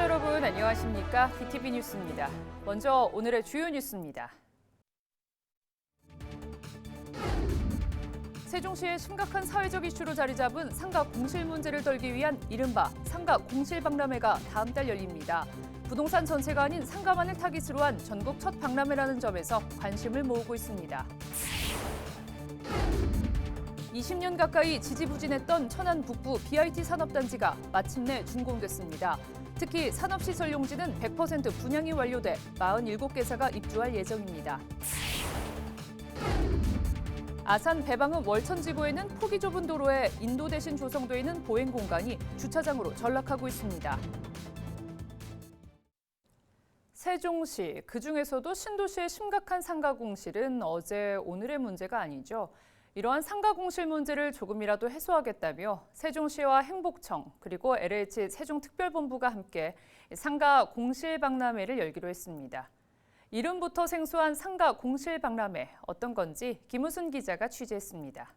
시청자 여러분 안녕하십니까? BTV 뉴스입니다. 먼저 오늘의 주요 뉴스입니다. 세종시의 심각한 사회적 이슈로 자리 잡은 상가 공실 문제를 덜기 위한 이른바 상가 공실 박람회가 다음 달 열립니다. 부동산 전체가 아닌 상가만을 타깃으로 한 전국 첫 박람회라는 점에서 관심을 모으고 있습니다. 20년 가까이 지지부진했던 천안 북부 BIT 산업단지가 마침내 준공됐습니다. 특히 산업시설 용지는 100% 분양이 완료돼 47개사가 입주할 예정입니다. 아산 배방읍 월천지구에는 폭이 좁은 도로에 인도 대신 조성돼 있는 보행 공간이 주차장으로 전락하고 있습니다. 세종시, 그중에서도 신도시의 심각한 상가 공실은 어제 오늘의 문제가 아니죠. 이러한 상가 공실 문제를 조금이라도 해소하겠다며 세종시와 행복청 그리고 LH 세종특별본부가 함께 상가 공실 박람회를 열기로 했습니다. 이름부터 생소한 상가 공실 박람회 어떤 건지 김우순 기자가 취재했습니다.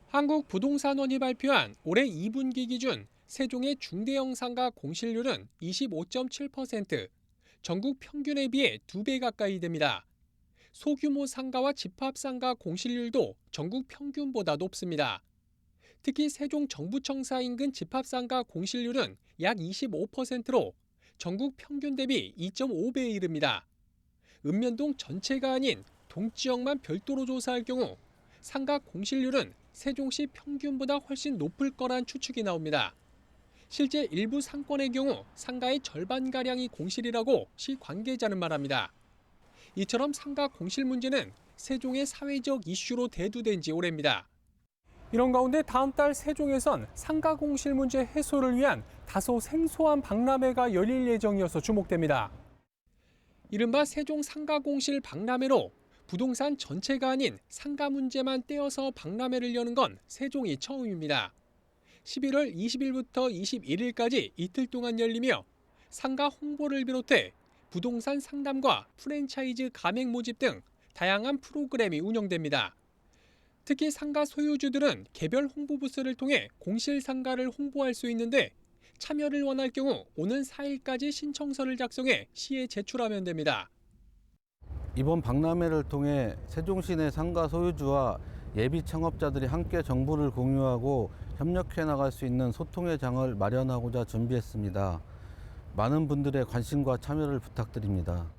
한국부동산원이 발표한 올해 2분기 기준 세종의 중대형 상가 공실률은 25.7%, 전국 평균에 비해 2배 가까이 됩니다. 소규모 상가와 집합상가 공실률도 전국 평균보다 높습니다. 특히 세종 정부청사 인근 집합상가 공실률은 약 25%로 전국 평균 대비 2.5배에 이릅니다. 읍면동 전체가 아닌 동지역만 별도로 조사할 경우 상가 공실률은 세종시 평균보다 훨씬 높을 거란 추측이 나옵니다. 실제 일부 상권의 경우 상가의 절반가량이 공실이라고 시 관계자는 말합니다. 이처럼 상가 공실 문제는 세종의 사회적 이슈로 대두된 지 오래입니다. 이런 가운데 다음 달 세종에선 상가 공실 문제 해소를 위한 다소 생소한 박람회가 열릴 예정이어서 주목됩니다. 이른바 세종 상가 공실 박람회로 부동산 전체가 아닌 상가 문제만 떼어서 박람회를 여는 건 세종이 처음입니다. 11월 20일부터 21일까지 이틀 동안 열리며 상가 홍보를 비롯해 부동산 상담과 프랜차이즈 가맹 모집 등 다양한 프로그램이 운영됩니다. 특히 상가 소유주들은 개별 홍보 부스를 통해 공실 상가를 홍보할 수 있는데 참여를 원할 경우 오는 4일까지 신청서를 작성해 시에 제출하면 됩니다. 이번 박람회를 통해 세종시 내 상가 소유주와 예비 창업자들이 함께 정보를 공유하고 협력해 나갈 수 있는 소통의 장을 마련하고자 준비했습니다. 많은 분들의 관심과 참여를 부탁드립니다.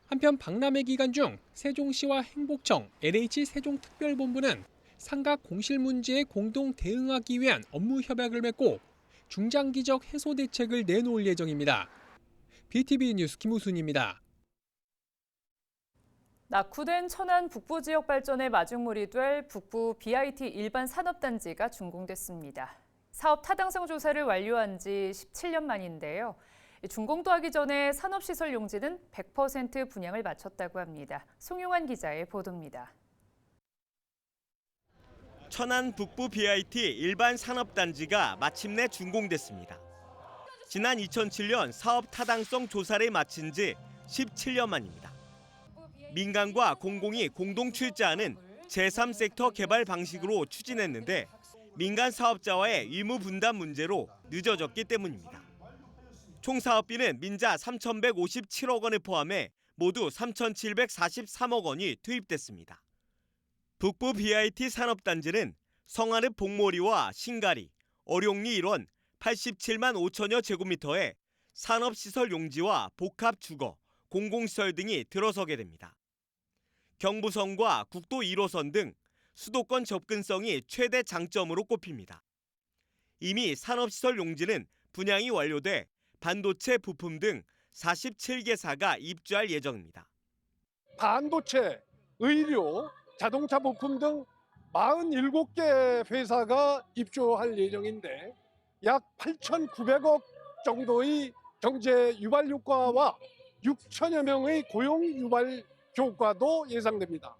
한편 박람회 기간 중 세종시와 행복청, LH 세종특별본부는 상가 공실 문제에 공동 대응하기 위한 업무 협약을 맺고 중장기적 해소 대책을 내놓을 예정입니다. BTV 뉴스 김우순입니다. 낙후된 천안 북부 지역 발전의 마중물이 될 북부 BIT 일반 산업단지가 준공됐습니다. 사업 타당성 조사를 완료한 지 17년 만인데요. 준공도 하기 전에 산업시설 용지는 100% 분양을 마쳤다고 합니다. 송용환 기자의 보도입니다. 천안 북부 BIT 일반 산업단지가 마침내 준공됐습니다. 지난 2007년 사업 타당성 조사를 마친 지 17년 만입니다. 민간과 공공이 공동 출자하는 제3섹터 개발 방식으로 추진했는데 민간 사업자와의 의무 분담 문제로 늦어졌기 때문입니다. 총 사업비는 민자 3,157억 원을 포함해 모두 3,743억 원이 투입됐습니다. 북부 BIT 산업단지는 성안읍 복모리와 신가리, 어룡리 일원 87만 5천여 제곱미터의 산업시설 용지와 복합 주거, 공공시설 등이 들어서게 됩니다. 경부선과 국도 1호선 등 수도권 접근성이 최대 장점으로 꼽힙니다. 이미 산업시설 용지는 분양이 완료돼 반도체 부품 등 47개사가 입주할 예정입니다. 반도체, 의료, 자동차 부품 등 47개 회사가 입주할 예정인데 약 8,900억 정도의 경제 유발 효과와 6천여 명의 고용 유발 효과도 예상됩니다.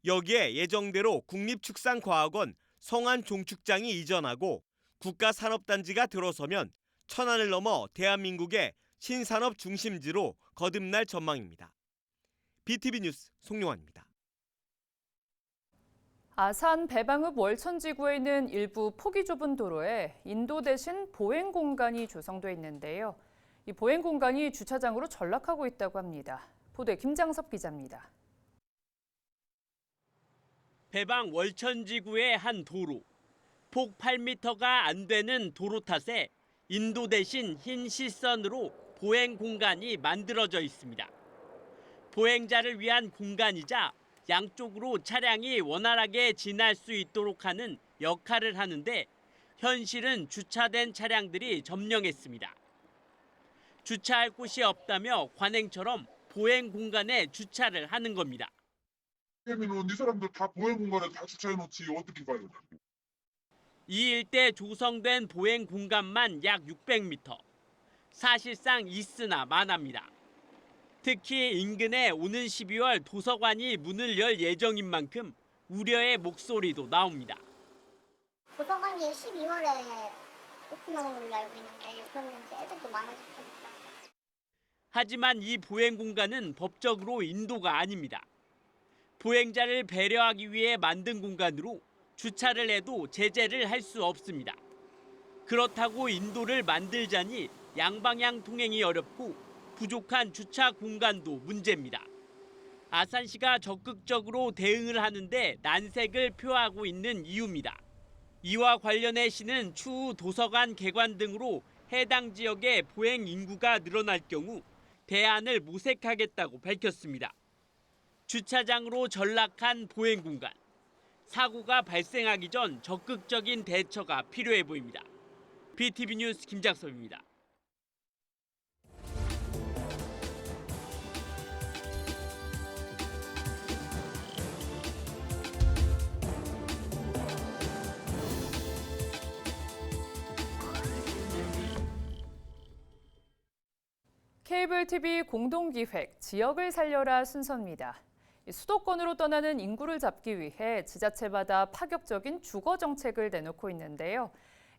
여기에 예정대로 국립축산과학원 성안종축장이 이전하고 국가산업단지가 들어서면 천안을 넘어 대한민국의 신산업 중심지로 거듭날 전망입니다. BTV 뉴스 송용환입니다. 아산 배방읍 월천지구에 있는 일부 폭이 좁은 도로에 인도 대신 보행 공간이 조성돼 있는데요. 이 보행 공간이 주차장으로 전락하고 있다고 합니다. 보도에 김장섭 기자입니다. 배방 월천지구의 한 도로. 폭 8m가 안 되는 도로 탓에 인도 대신 흰 실선으로 보행 공간이 만들어져 있습니다. 보행자를 위한 공간이자 양쪽으로 차량이 원활하게 지날 수 있도록 하는 역할을 하는데 현실은 주차된 차량들이 점령했습니다. 주차할 곳이 없다며 관행처럼 보행 공간에 주차를 하는 겁니다. 그러면 이 사람들 다 보행 공간에 다 주차해놓지 어떻게 가요? 이 일대 조성된 보행 공간만 약 600m. 사실상 있으나 마나입니다. 특히 인근에 오는 12월 도서관이 문을 열 예정인 만큼 우려의 목소리도 나옵니다. 도서관이 12월에 오픈하는 걸로 알고 있는데 그러면 이제 애들도 많아질 겁니다. 하지만 이 보행 공간은 법적으로 인도가 아닙니다. 보행자를 배려하기 위해 만든 공간으로 주차를 해도 제재를 할 수 없습니다. 그렇다고 인도를 만들자니 양방향 통행이 어렵고 부족한 주차 공간도 문제입니다. 아산시가 적극적으로 대응을 하는데 난색을 표하고 있는 이유입니다. 이와 관련해 시는 추후 도서관 개관 등으로 해당 지역의 보행 인구가 늘어날 경우 대안을 모색하겠다고 밝혔습니다. 주차장으로 전락한 보행 공간. 사고가 발생하기 전 적극적인 대처가 필요해 보입니다. BTV 뉴스 김장섭입니다. 케이블 TV 공동기획 지역을 살려라 순서입니다. 수도권으로 떠나는 인구를 잡기 위해 지자체마다 파격적인 주거 정책을 내놓고 있는데요.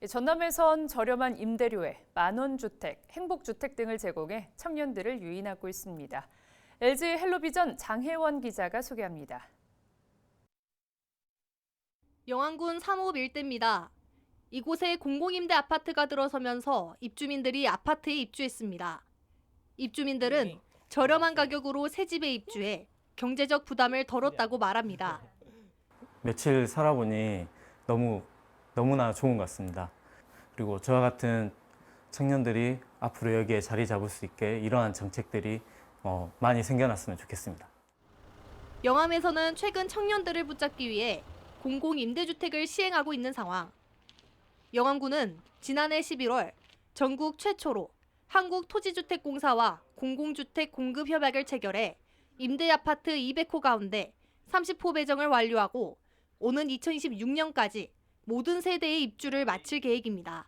전남에선 저렴한 임대료에 만원주택, 행복주택 등을 제공해 청년들을 유인하고 있습니다. LG 헬로비전 장혜원 기자가 소개합니다. 영안군 3호 일대입니다. 이곳에 공공임대 아파트가 들어서면서 입주민들이 아파트에 입주했습니다. 입주민들은 저렴한 가격으로 새 집에 입주해 경제적 부담을 덜었다고 말합니다. 며칠 살아보니 너무나 좋은 것 같습니다. 그리고 저와 같은 청년들이 앞으로 여기에 자리 잡을 수 있게 이러한 정책들이 많이 생겨났으면 좋겠습니다. 영암에서는 최근 청년들을 붙잡기 위해 공공임대주택을 시행하고 있는 상황. 영암군은 지난해 11월 전국 최초로 한국토지주택공사와 공공주택 공급 협약을 체결해 임대아파트 200호 가운데 30호 배정을 완료하고 오는 2026년까지 모든 세대의 입주를 마칠 계획입니다.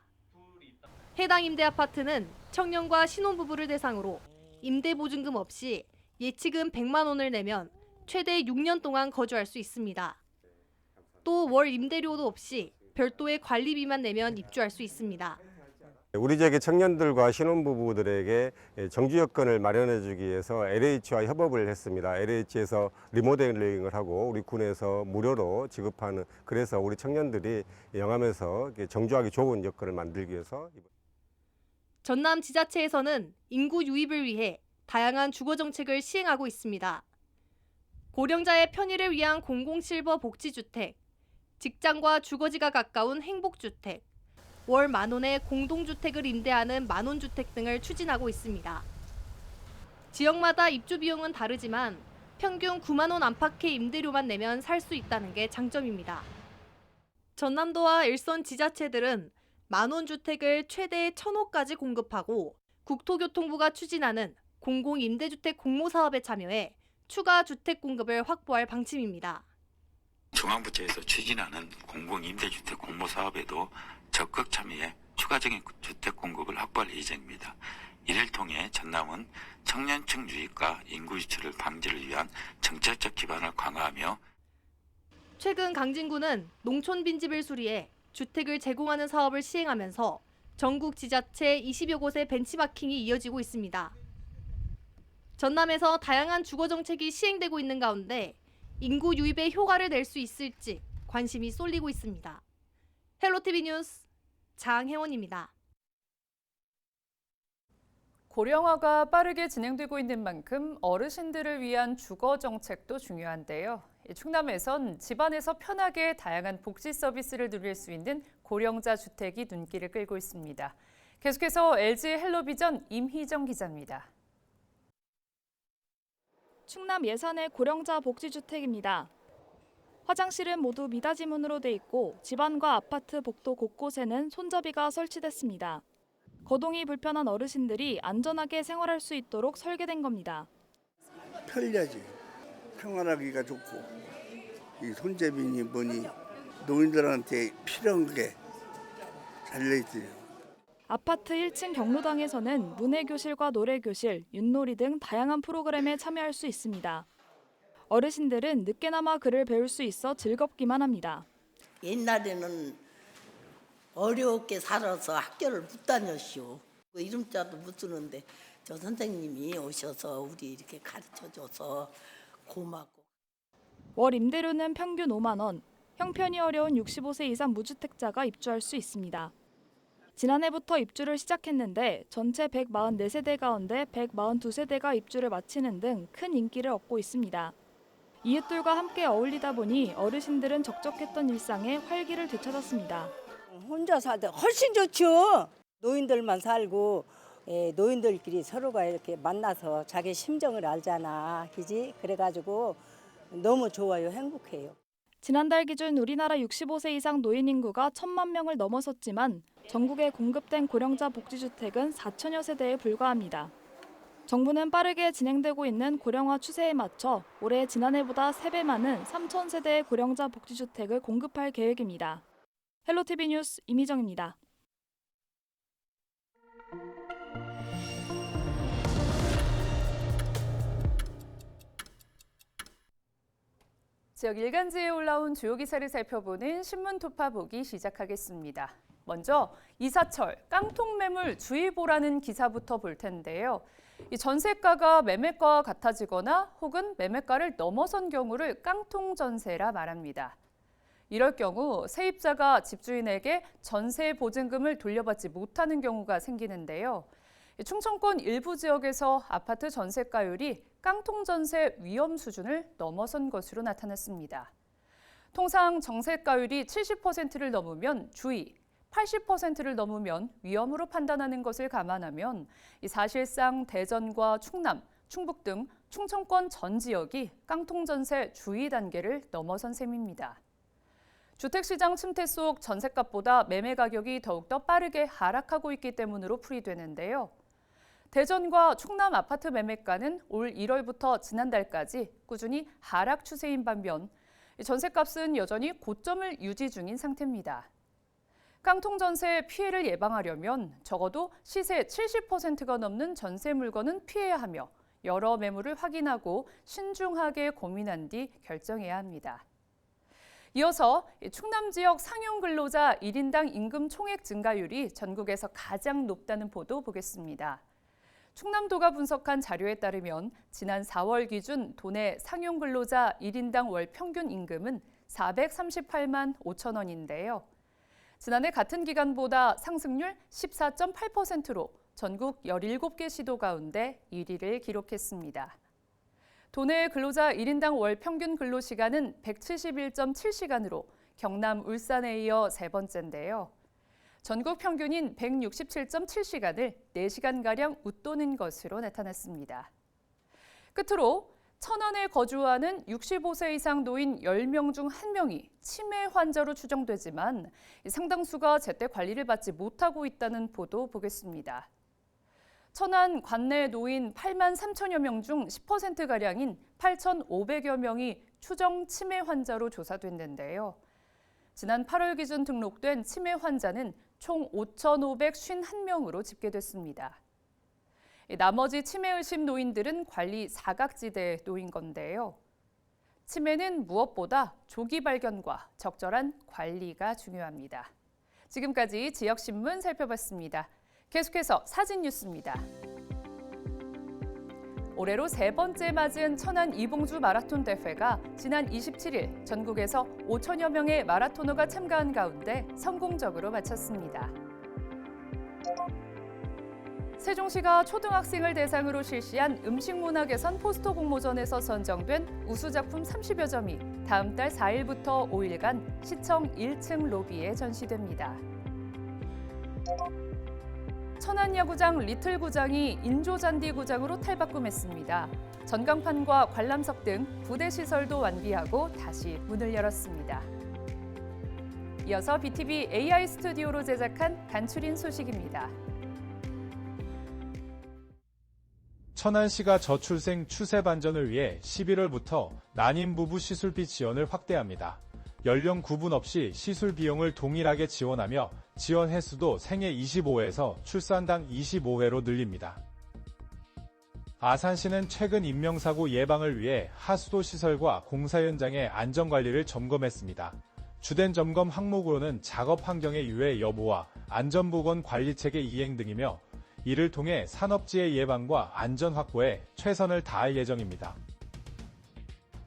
해당 임대아파트는 청년과 신혼부부를 대상으로 임대보증금 없이 예치금 100만 원을 내면 최대 6년 동안 거주할 수 있습니다. 또 월 임대료도 없이 별도의 관리비만 내면 입주할 수 있습니다. 우리 지역의 청년들과 신혼부부들에게 정주 여건을 마련해 주기 위해서 LH와 협업을 했습니다. LH에서 리모델링을 하고 우리 군에서 무료로 지급하는, 그래서 우리 청년들이 영암에서 정주하기 좋은 여건을 만들기 위해서. 전남 지자체에서는 인구 유입을 위해 다양한 주거 정책을 시행하고 있습니다. 고령자의 편의를 위한 공공실버 복지주택, 직장과 주거지가 가까운 행복주택, 월 만원의 공동주택을 임대하는 만원주택 등을 추진하고 있습니다. 지역마다 입주 비용은 다르지만 평균 9만 원 안팎의 임대료만 내면 살 수 있다는 게 장점입니다. 전남도와 일선 지자체들은 만원주택을 최대 1,000호까지 공급하고 국토교통부가 추진하는 공공임대주택 공모사업에 참여해 추가 주택 공급을 확보할 방침입니다. 중앙부처에서 추진하는 공공임대주택 공모사업에도 적극 참여해 추가적인 주택 공급을 확보할 예정입니다. 이를 통해 전남은 청년층 유입과 인구 유출을 방지를 위한 정책적 기반을 강화하며 최근 강진구는 농촌 빈집을 수리해 주택을 제공하는 사업을 시행하면서 전국 지자체 20여 곳의 벤치마킹이 이어지고 있습니다. 전남에서 다양한 주거 정책이 시행되고 있는 가운데 인구 유입에 효과를 낼 수 있을지 관심이 쏠리고 있습니다. 헬로티비 뉴스 장혜원입니다. 고령화가 빠르게 진행되고 있는 만큼 어르신들을 위한 주거 정책도 중요한데요. 충남에선 집안에서 편하게 다양한 복지 서비스를 누릴 수 있는 고령자 주택이 눈길을 끌고 있습니다. 계속해서 LG 헬로비전 임희정 기자입니다. 충남 예산의 고령자 복지주택입니다. 화장실은 모두 미닫이문으로 돼 있고 집안과 아파트 복도 곳곳에는 손잡이가 설치됐습니다. 거동이 불편한 어르신들이 안전하게 생활할 수 있도록 설계된 겁니다. 편리하지. 생활하기가 좋고 이 손잡이니 뭐니 노인들한테 필요한 게 달려있어요. 아파트 1층 경로당에서는 문해교실과 노래교실, 윷놀이 등 다양한 프로그램에 참여할 수 있습니다. 어르신들은 늦게나마 글을 배울 수 있어 즐겁기만 합니다. 옛날에는 어렵게 살아서 학교를 못 다녔쇼. 이름자도 못 쓰는데 저 선생님이 오셔서 우리 이렇게 가르쳐줘서 고맙고. 월 임대료는 평균 5만 원, 형편이 어려운 65세 이상 무주택자가 입주할 수 있습니다. 지난해부터 입주를 시작했는데 전체 144세대 가운데 142세대가 입주를 마치는 등 큰 인기를 얻고 있습니다. 이웃들과 함께 어울리다 보니 어르신들은 적적했던 일상에 활기를 되찾았습니다. 혼자 살다 훨씬 좋죠. 노인들만 살고 노인들끼리 서로가 이렇게 만나서 자기 심정을 알잖아. 그지? 그래가지고 너무 좋아요. 행복해요. 지난달 기준 우리나라 65세 이상 노인 인구가 1,000만 명을 넘어섰지만 전국에 공급된 고령자 복지주택은 4천여 세대에 불과합니다. 정부는 빠르게 진행되고 있는 고령화 추세에 맞춰 올해 지난해보다 3배 많은 3,000세대의 고령자 복지주택을 공급할 계획입니다. 헬로티비 뉴스 임희정입니다. 지역 일간지에 올라온 주요 기사를 살펴보는 신문 토파 보기 시작하겠습니다. 먼저 이사철 깡통매물 주의보라는 기사부터 볼 텐데요. 이 전세가가 매매가와 같아지거나 혹은 매매가를 넘어선 경우를 깡통전세라 말합니다. 이럴 경우 세입자가 집주인에게 전세 보증금을 돌려받지 못하는 경우가 생기는데요. 충청권 일부 지역에서 아파트 전세가율이 깡통전세 위험 수준을 넘어선 것으로 나타났습니다. 통상 정세가율이 70%를 넘으면 주의, 80%를 넘으면 위험으로 판단하는 것을 감안하면 사실상 대전과 충남, 충북 등 충청권 전 지역이 깡통전세 주의 단계를 넘어선 셈입니다. 주택시장 침체 속 전셋값보다 매매 가격이 더욱더 빠르게 하락하고 있기 때문으로 풀이되는데요. 대전과 충남 아파트 매매가는 올 1월부터 지난달까지 꾸준히 하락 추세인 반면 전셋값은 여전히 고점을 유지 중인 상태입니다. 깡통전세 피해를 예방하려면 적어도 시세 70%가 넘는 전세 물건은 피해야 하며 여러 매물을 확인하고 신중하게 고민한 뒤 결정해야 합니다. 이어서 충남 지역 상용 근로자 1인당 임금 총액 증가율이 전국에서 가장 높다는 보도 보겠습니다. 충남도가 분석한 자료에 따르면 지난 4월 기준 도내 상용 근로자 1인당 월 평균 임금은 438만 5천 원인데요. 지난해 같은 기간보다 상승률 14.8%로 전국 17개 시도 가운데 1위를 기록했습니다. 도내 근로자 1인당 월 평균 근로시간은 171.7시간으로 경남, 울산에 이어 세 번째인데요. 전국 평균인 167.7시간을 4시간가량 웃도는 것으로 나타났습니다. 끝으로 천안에 거주하는 65세 이상 노인 10명 중 1명이 치매 환자로 추정되지만 상당수가 제때 관리를 받지 못하고 있다는 보도 보겠습니다. 천안 관내 노인 8만 3천여 명 중 10%가량인 8,500여 명이 추정 치매 환자로 조사됐는데요. 지난 8월 기준 등록된 치매 환자는 총 5,551명으로 집계됐습니다. 나머지 치매 의심 노인들은 관리 사각지대에 놓인 건데요. 치매는 무엇보다 조기 발견과 적절한 관리가 중요합니다. 지금까지 지역신문 살펴봤습니다. 계속해서 사진 뉴스입니다. 올해로 3번째 맞은 천안 이봉주 마라톤 대회가 지난 27일 전국에서 5천여 명의 마라토너가 참가한 가운데 성공적으로 마쳤습니다. 세종시가 초등학생을 대상으로 실시한 음식문화 개선 포스터 공모전에서 선정된 우수작품 30여 점이 다음 달 4일부터 5일간 시청 1층 로비에 전시됩니다. 천안야구장 리틀구장이 인조잔디구장으로 탈바꿈했습니다. 전광판과 관람석 등 부대 시설도 완비하고 다시 문을 열었습니다. 이어서 BTV AI 스튜디오로 제작한 간추린 소식입니다. 천안시가 저출생 추세 반전을 위해 11월부터 난임 부부 시술비 지원을 확대합니다. 연령 구분 없이 시술 비용을 동일하게 지원하며 지원 횟수도 생애 25회에서 출산당 25회로 늘립니다. 아산시는 최근 인명사고 예방을 위해 하수도 시설과 공사 현장의 안전관리를 점검했습니다. 주된 점검 항목으로는 작업 환경의 유해 여부와 안전보건 관리체계 이행 등이며 이를 통해 산업재해 예방과 안전 확보에 최선을 다할 예정입니다.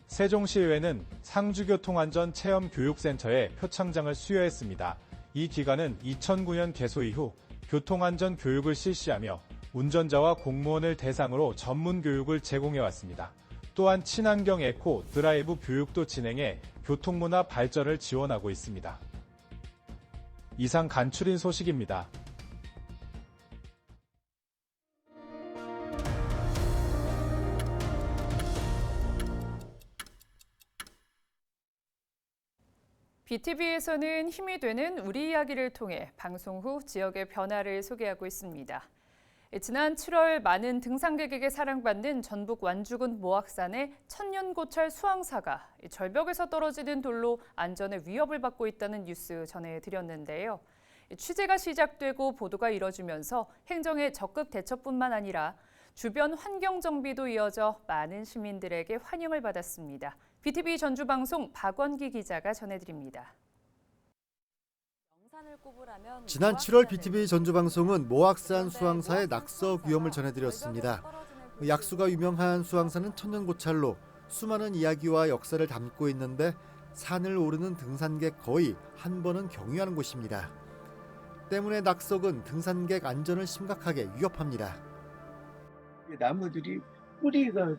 세종시의회는 상주교통안전체험교육센터에 표창장을 수여했습니다. 이 기관은 2009년 개소 이후 교통안전 교육을 실시하며 운전자와 공무원을 대상으로 전문 교육을 제공해왔습니다. 또한 친환경 에코 드라이브 교육도 진행해 교통문화 발전을 지원하고 있습니다. 이상 간추린 소식입니다. BTV에서는 힘이 되는 우리 이야기를 통해 방송 후 지역의 변화를 소개하고 있습니다. 지난 7월 많은 등산객에게 사랑받는 전북 완주군 모악산의 천년고철 수왕사가 절벽에서 떨어지는 돌로 안전에 위협을 받고 있다는 뉴스 전해드렸는데요. 취재가 시작되고 보도가 이뤄지면서 행정의 적극 대처뿐만 아니라 주변 환경 정비도 이어져 많은 시민들에게 환영을 받았습니다. BTV 전주방송 박원기 기자가 전해드립니다. 지난 7월 BTV 전주방송은 모악산 수왕사의 낙석 위험을 전해드렸습니다. 약수가 유명한 수왕사는 천년고찰로 수많은 이야기와 역사를 담고 있는데 산을 오르는 등산객 거의 한 번은 경유하는 곳입니다. 때문에 낙석은 등산객 안전을 심각하게 위협합니다. 나무들이 뿌리가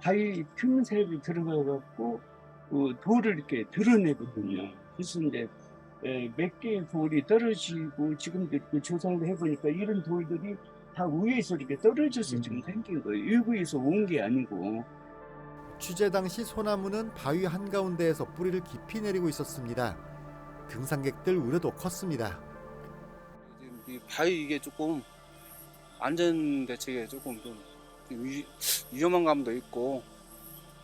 바위 틈새에 들어가갖고 돌을 이렇게 드러내거든요. 그래서 이제 몇 개의 돌이 떨어지고 지금도 이렇게 조사를 해보니까 이런 돌들이 다 위에서 이렇게 떨어져서 지금 생긴 거예요. 일부에서 온 게 아니고. 취재 당시 소나무는 바위 한가운데에서 뿌리를 깊이 내리고 있었습니다. 등산객들 우려도 컸습니다. 이 바위 이게 조금 안전 대책에 조금 좀 위험한 감도 있고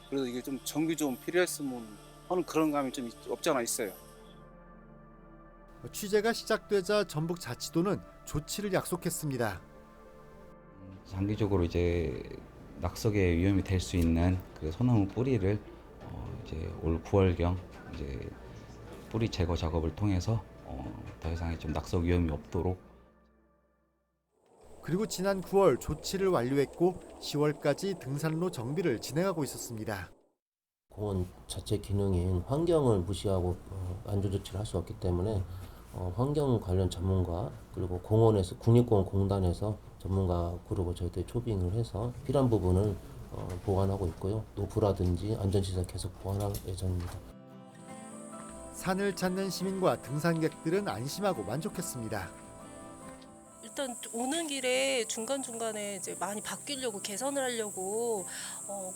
그래서 이게 좀 정비 좀 필요했으면 하는 그런 감이 좀 없지 않아 있어요. 취재가 시작되자 전북자치도는 조치를 약속했습니다. 장기적으로 이제 낙석의 위험이 될 수 있는 그 소나무 뿌리를 이제 올 9월경 이제 뿌리 제거 작업을 통해서 더 이상의 좀 낙석 위험이 없도록. 그리고 지난 9월 조치를 완료했고 10월까지 등산로 정비를 진행하고 있었습니다. 공원 자체 기능인 환경을 무시하고 안전 조치를 할 수 없기 때문에 환경 관련 전문가 그리고 공원에서 국립공원공단에서 전문가 그룹을 저희들이 초빙을 해서 필요한 부분을 보완하고 있고요. 노브라든지 안전시설 계속 보완할 예정입니다. 산을 찾는 시민과 등산객들은 안심하고 만족했습니다. 일단 오는 길에 중간중간에 이제 많이 바뀌려고 개선을 하려고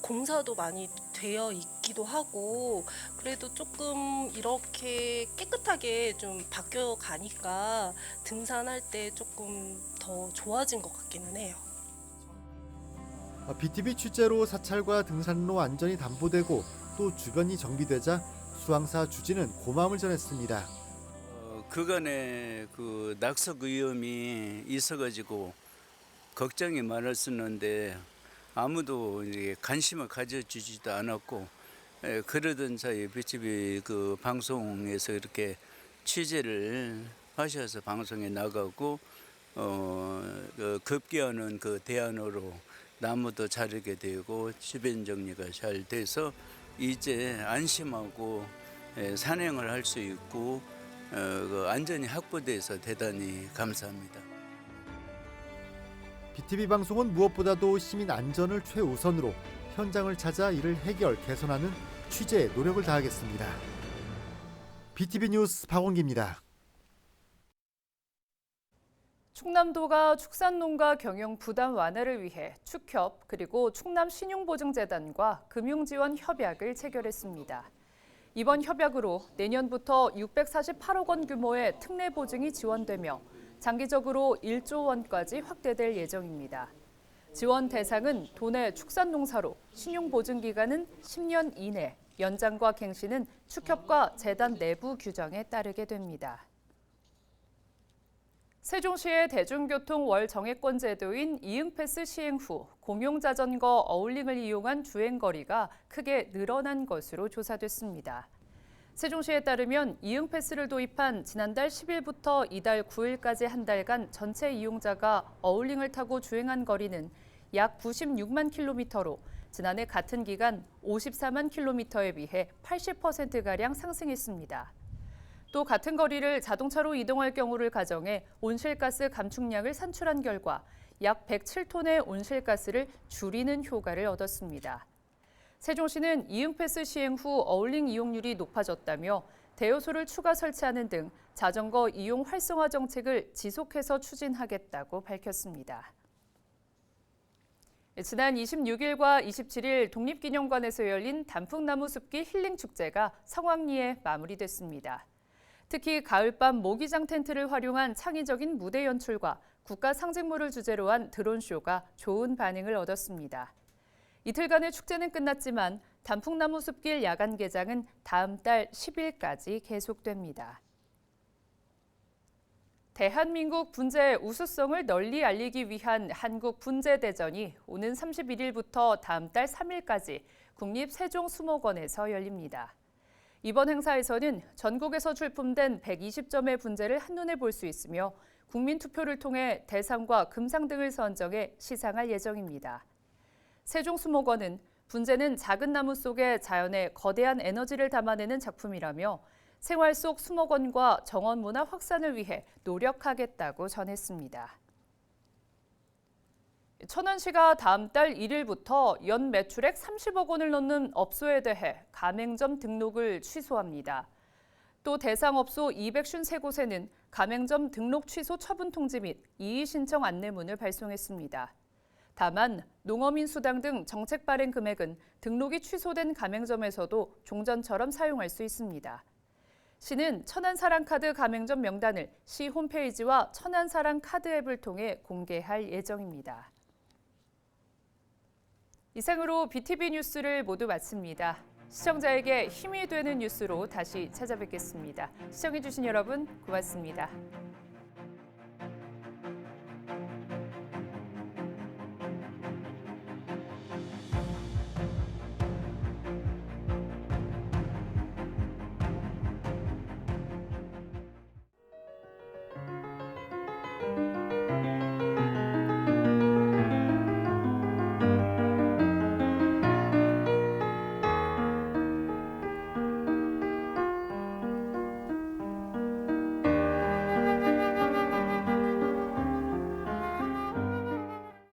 공사도 많이 되어 있기도 하고 그래도 조금 이렇게 깨끗하게 좀 바뀌어 가니까 등산할 때 조금 더 좋아진 것 같기는 해요. BTV 취재로 사찰과 등산로 안전이 담보되고 또 주변이 정비되자 수왕사 주지는 고마움을 전했습니다. 그간에 그 낙석 위험이 있어가지고 걱정이 많았었는데 아무도 이제 관심을 가져주지도 않았고 그러던 사이에 BTV 그 방송에서 이렇게 취재를 하셔서 방송에 나가고 급기야는 그 대안으로 나무도 자르게 되고 주변 정리가 잘 돼서 이제 안심하고 산행을 할 수 있고 그 안전이 확보돼서 대단히 감사합니다. BTV 방송은 무엇보다도 시민 안전을 최우선으로 현장을 찾아 이를 개선하는 취재에 노력을 다하겠습니다. BTV 뉴스 박원기입니다. 충남도가 축산농가 경영 부담 완화를 위해 축협 그리고 충남신용보증재단과 금융지원 협약을 체결했습니다. 이번 협약으로 내년부터 648억 원 규모의 특례 보증이 지원되며 장기적으로 1조 원까지 확대될 예정입니다. 지원 대상은 도내 축산농사로 신용보증 기간은 10년 이내, 연장과 갱신은 축협과 재단 내부 규정에 따르게 됩니다. 세종시의 대중교통 월 정액권 제도인 이응패스 시행 후 공용자전거 어울링을 이용한 주행거리가 크게 늘어난 것으로 조사됐습니다. 세종시에 따르면 이응패스를 도입한 지난달 10일부터 이달 9일까지 한 달간 전체 이용자가 어울링을 타고 주행한 거리는 약 96만 킬로미터로 지난해 같은 기간 54만 킬로미터에 비해 80%가량 상승했습니다. 또 같은 거리를 자동차로 이동할 경우를 가정해 온실가스 감축량을 산출한 결과 약 107톤의 온실가스를 줄이는 효과를 얻었습니다. 세종시는 이응패스 시행 후 어울링 이용률이 높아졌다며 대여소를 추가 설치하는 등 자전거 이용 활성화 정책을 지속해서 추진하겠다고 밝혔습니다. 지난 26일과 27일 독립기념관에서 열린 단풍나무 숲길 힐링 축제가 성황리에 마무리됐습니다. 특히 가을밤 모기장 텐트를 활용한 창의적인 무대 연출과 국가 상징물을 주제로 한 드론쇼가 좋은 반응을 얻었습니다. 이틀간의 축제는 끝났지만 단풍나무 숲길 야간 개장은 다음 달 10일까지 계속됩니다. 대한민국 분재의 우수성을 널리 알리기 위한 한국분재대전이 오는 31일부터 다음 달 3일까지 국립세종수목원에서 열립니다. 이번 행사에서는 전국에서 출품된 120점의 분재를 한눈에 볼 수 있으며 국민투표를 통해 대상과 금상 등을 선정해 시상할 예정입니다. 세종수목원은 분재는 작은 나무 속에 자연의 거대한 에너지를 담아내는 작품이라며 생활 속 수목원과 정원 문화 확산을 위해 노력하겠다고 전했습니다. 천안시가 다음 달 1일부터 연 매출액 30억 원을 넘는 업소에 대해 가맹점 등록을 취소합니다. 또 대상 업소 253곳에는 가맹점 등록 취소 처분 통지 및 이의 신청 안내문을 발송했습니다. 다만 농어민수당 등 정책 발행 금액은 등록이 취소된 가맹점에서도 종전처럼 사용할 수 있습니다. 시는 천안사랑카드 가맹점 명단을 시 홈페이지와 천안사랑카드 앱을 통해 공개할 예정입니다. 이상으로 BTV 뉴스를 모두 마칩니다. 시청자에게 힘이 되는 뉴스로 다시 찾아뵙겠습니다. 시청해주신 여러분 고맙습니다.